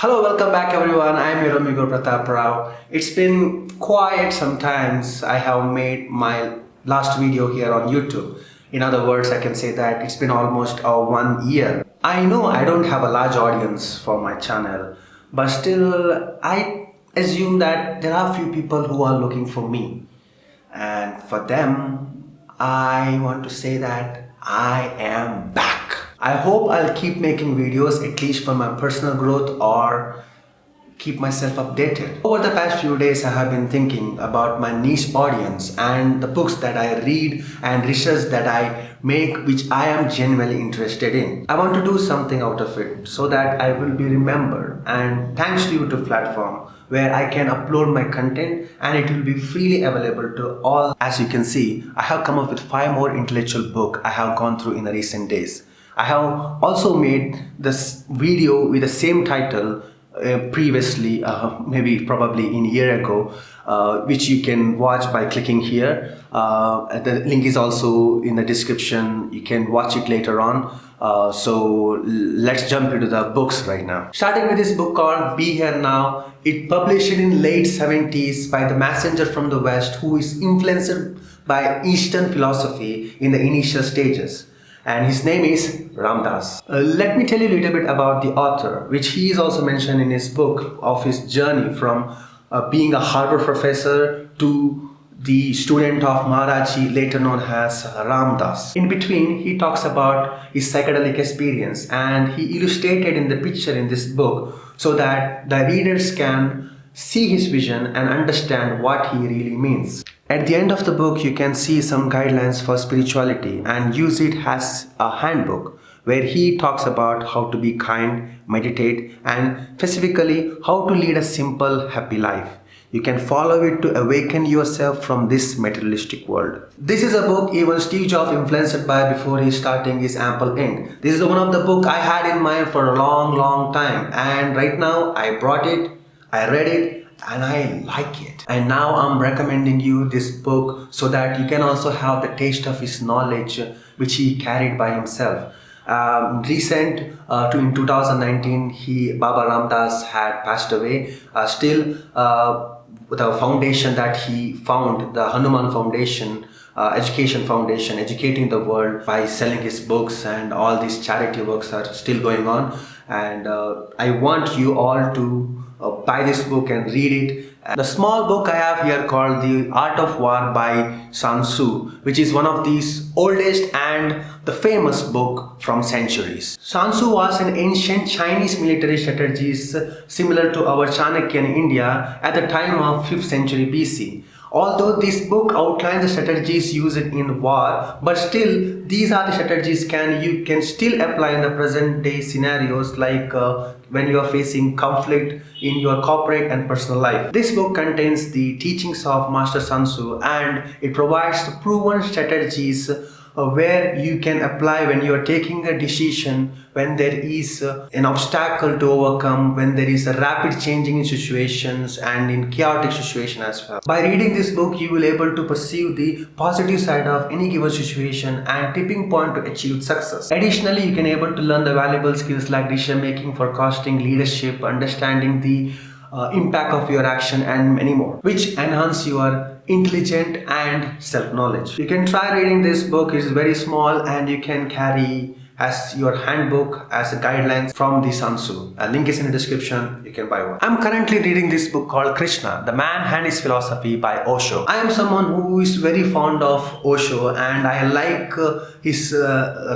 Hello, welcome back everyone. I am your amigo Pratap Rao. It's been quite some times I have made my last video here on YouTube. In other words, I can say that it's been almost 1 year. I know I don't have a large audience for my channel, but still I assume that there are few people who are looking for me. And for them, I want to say that I am back. I hope I'll keep making videos at least for my personal growth or keep myself updated. Over the past few days, I have been thinking about my niche audience and the books that I read and research that I make which I am genuinely interested in. I want to do something out of it so that I will be remembered, and thanks to YouTube platform where I can upload my content and it will be freely available to all. As you can see, I have come up with 5 more intellectual books I have gone through in the recent days. I have also made this video with the same title previously, maybe probably in a year ago, which you can watch by clicking here. The link is also in the description. You can watch it later on. So let's jump into the books right now. Starting with this book called Be Here Now. It published in late 70s by the messenger from the West who is influenced by Eastern philosophy in the initial stages. And his name is Ram Dass. Let me tell you a little bit about the author, which he is also mentioned in his book of his journey from being a Harvard professor to the student of Maharaji, later known as Ram Dass. In between, he talks about his psychedelic experience, and he illustrated in the picture in this book so that the readers can see his vision and understand what he really means. At the end of the book, you can see some guidelines for spirituality and use it as a handbook where he talks about how to be kind, meditate, and specifically how to lead a simple, happy life. You can follow it to awaken yourself from this materialistic world. This is a book even Steve Jobs influenced by before he starting his Apple Inc. This is one of the book I had in mind for a long time, and right now I brought it, I read it, and I like it. And now I'm recommending you this book so that you can also have the taste of his knowledge which he carried by himself. In 2019, Baba Ram Dass had passed away. The foundation that he found, the Hanuman Foundation, Education Foundation, educating the world by selling his books, and all these charity works are still going on. And I want you all to buy this book and read it. The small book I have here called The Art of War by Sun Tzu, which is one of these oldest and the famous book from centuries. Sun Tzu was an ancient Chinese military strategist similar to our Chanakya in India at the time of 5th century BC. Although this book outlines the strategies used in war, but still these are the strategies you can still apply in the present day scenarios, like when you are facing conflict in your corporate and personal life. This book contains the teachings of Master Sun Tzu, and it provides the proven strategies where you can apply when you are taking a decision, when there is an obstacle to overcome, when there is a rapid changing in situations and in chaotic situation as well. By reading this book, you will able to perceive the positive side of any given situation and tipping point to achieve success. Additionally, you can able to learn the valuable skills like decision making, forecasting, leadership, understanding the impact of your action, and many more, which enhance your intelligent and self-knowledge. You can try reading this book. It's very small and you can carry as your handbook, as a guidelines from the Sun Tzu. A link is in the description, you can buy one. I'm currently reading this book called Krishna, The Man and His Philosophy by Osho. I am someone who is very fond of Osho, and I like his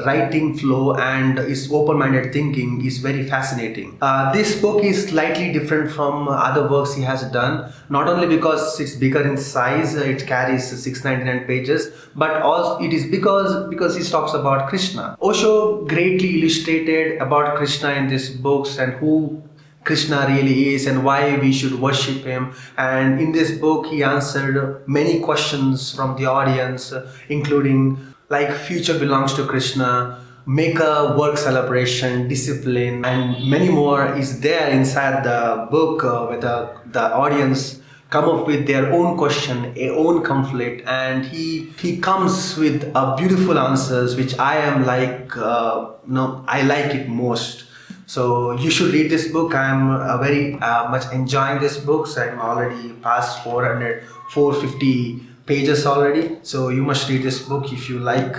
writing flow, and his open-minded thinking is very fascinating. This book is slightly different from other works he has done, not only because it's bigger in size, it carries 699 pages, but also it is because he talks about Krishna. Osho greatly illustrated about Krishna in these books and who Krishna really is and why we should worship him. And in this book he answered many questions from the audience, including like future belongs to Krishna, make a work celebration, discipline, and many more is there inside the book with the audience come up with their own question, a own conflict, and he comes with beautiful answers, which I am like, I like it most. So you should read this book. I'm very much enjoying this book. So I'm already past 450 pages already. So you must read this book if you like.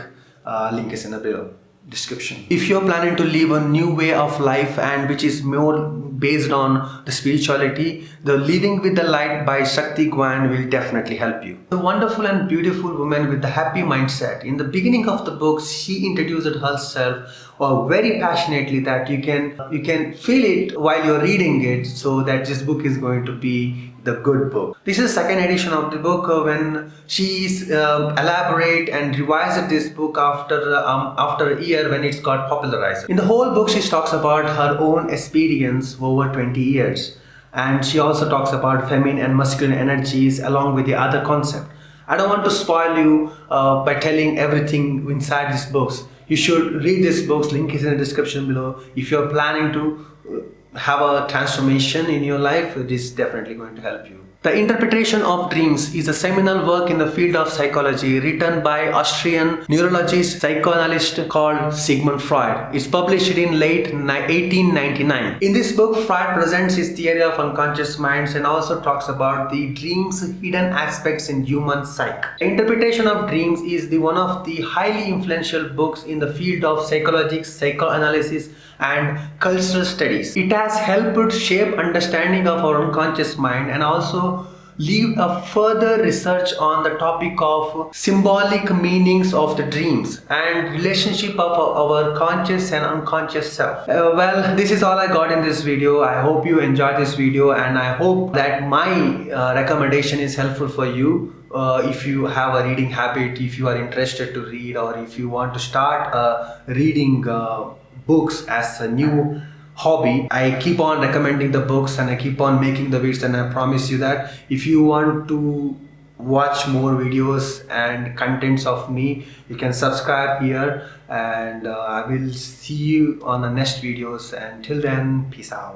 Link is in the below description. If you're planning to live a new way of life and which is more based on the spirituality, the Living with the Light by Shakti Gwan will definitely help you. A wonderful and beautiful woman with a happy mindset. In the beginning of the book, she introduced herself very passionately that you can feel it while you're reading it, so that this book is going to be the good book. This is the second edition of the book when she elaborate and revised this book after a year when it's got popularized. In the whole book, she talks about her own experience over 20 years, and she also talks about feminine and masculine energies along with the other concept. I don't want to spoil you by telling everything inside these books. You should read these books. Link is in the description below. If you're planning to have a transformation in your life, it is definitely going to help you. The Interpretation of Dreams is a seminal work in the field of psychology written by Austrian neurologist psychoanalyst called Sigmund Freud. It's published in late 1899. In this book, Freud presents his theory of unconscious minds and also talks about the dreams' hidden aspects in human psyche. The Interpretation of Dreams is one of the highly influential books in the field of psychology, psychoanalysis, and cultural studies. It has helped shape understanding of our unconscious mind and also leave a further research on the topic of symbolic meanings of the dreams and relationship of our conscious and unconscious self. Well, this is all I got in this video. I hope you enjoyed this video, and I hope that my recommendation is helpful for you. If you have a reading habit, if you are interested to read, or if you want to start reading books as a new hobby, I keep on recommending the books and I keep on making the videos, and I promise you that if you want to watch more videos and contents of me, you can subscribe here, and I will see you on the next videos. Until then, peace out.